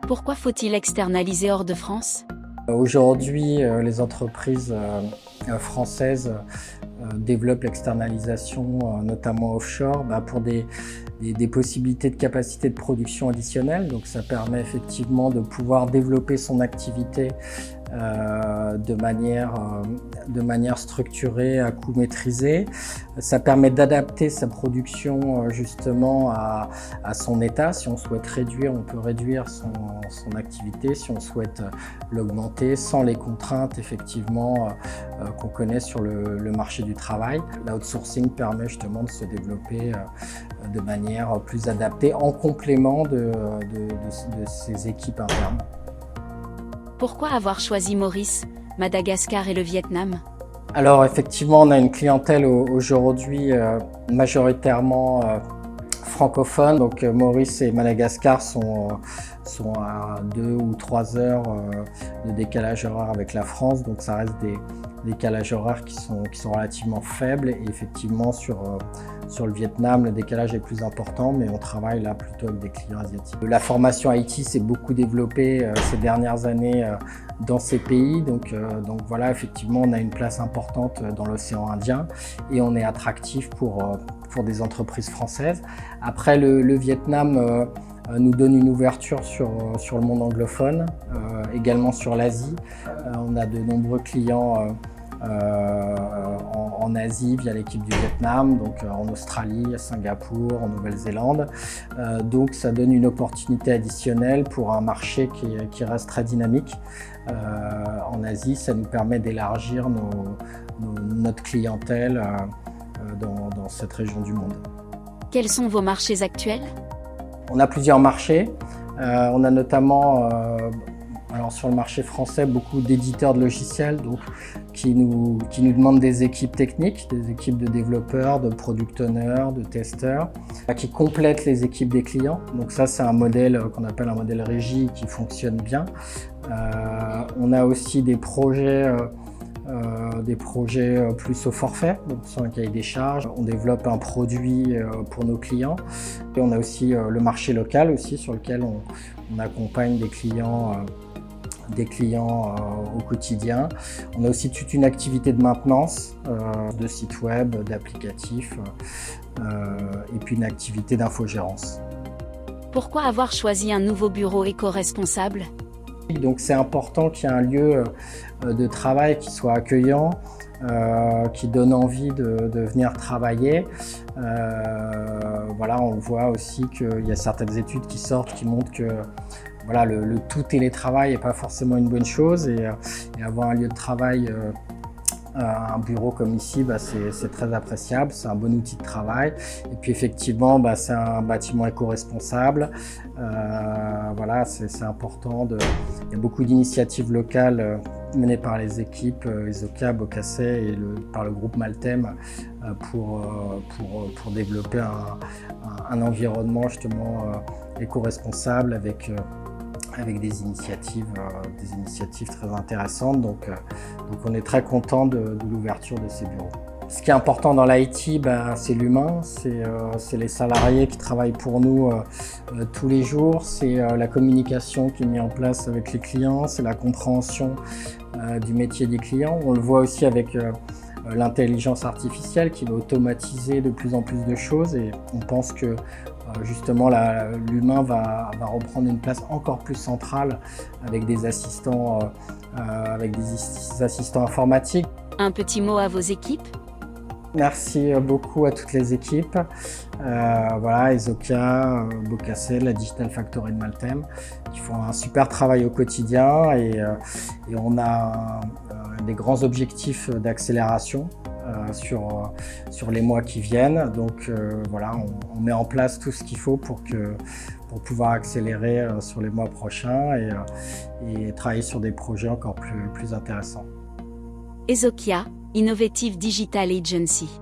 Pourquoi faut-il externaliser hors de France? Aujourd'hui, les entreprises françaises développent l'externalisation, notamment offshore, pour des possibilités de capacité de production additionnelles. Donc ça permet effectivement de pouvoir développer son activité de manière structurée, à coût maîtrisé. Ça permet d'adapter sa production justement à son état. Si on souhaite réduire, on peut réduire son activité. Si on souhaite l'augmenter sans les contraintes effectivement qu'on connaît sur le marché du travail. L'outsourcing permet justement de se développer de manière plus adaptée en complément de ces équipes internes. Pourquoi avoir choisi Maurice, Madagascar et le Vietnam? Alors effectivement, on a une clientèle aujourd'hui majoritairement francophone. Donc Maurice et Madagascar sont à 2 ou 3 heures de décalage horaire avec la France. Donc ça reste des décalages horaires qui sont relativement faibles. Et effectivement, sur le Vietnam, le décalage est plus important, mais on travaille là plutôt avec des clients asiatiques. La formation IT s'est beaucoup développée ces dernières années dans ces pays. Donc voilà, effectivement, on a une place importante dans l'océan Indien et on est attractif pour des entreprises françaises. Après, le Vietnam nous donne une ouverture sur le monde anglophone, également sur l'Asie. On a de nombreux clients en Asie via l'équipe du Vietnam, donc en Australie, à Singapour, en Nouvelle-Zélande. Donc ça donne une opportunité additionnelle pour un marché qui reste très dynamique. En Asie, ça nous permet d'élargir notre clientèle dans cette région du monde. Quels sont vos marchés actuels? On a plusieurs marchés. On a notamment alors sur le marché français, beaucoup d'éditeurs de logiciels qui nous demandent des équipes techniques, des équipes de développeurs, de product owners, de testeurs, qui complètent les équipes des clients. Donc ça, c'est un modèle qu'on appelle un modèle régie qui fonctionne bien. On a aussi des projets plus au forfait, donc sur un cahier des charges. On développe un produit pour nos clients. Et on a aussi le marché local aussi, sur lequel on accompagne des clients au quotidien. On a aussi toute une activité de maintenance de sites web, d'applicatifs et puis une activité d'infogérance. Pourquoi avoir choisi un nouveau bureau éco-responsable? Donc c'est important qu'il y ait un lieu de travail qui soit accueillant, qui donne envie de venir travailler. Voilà, on voit aussi qu'il y a certaines études qui sortent qui montrent que voilà, le tout télétravail n'est pas forcément une bonne chose et avoir un lieu de travail, un bureau comme ici, c'est très appréciable, c'est un bon outil de travail. Et puis effectivement, c'est un bâtiment éco-responsable. Voilà, c'est important. Il y a beaucoup d'initiatives locales menées par les équipes Esoka, Bocasset et par le groupe Maltem pour développer un environnement justement éco-responsable avec des initiatives très intéressantes. Donc on est très content de l'ouverture de ces bureaux. Ce qui est important dans l'IT, c'est l'humain, c'est les salariés qui travaillent pour nous tous les jours, c'est la communication qui est mise en place avec les clients, c'est la compréhension du métier des clients. On le voit aussi avec l'intelligence artificielle qui va automatiser de plus en plus de choses et on pense que justement l'humain va reprendre une place encore plus centrale avec des assistants informatiques. Un petit mot à vos équipes? Merci beaucoup à toutes les équipes, voilà, Esoka, Bocasset, la Digital Factory de Maltem, qui font un super travail au quotidien et on a des grands objectifs d'accélération sur les mois qui viennent. Donc voilà, on met en place tout ce qu'il faut pour pouvoir accélérer sur les mois prochains et travailler sur des projets encore plus intéressants. Esoka, Innovative Digital Agency.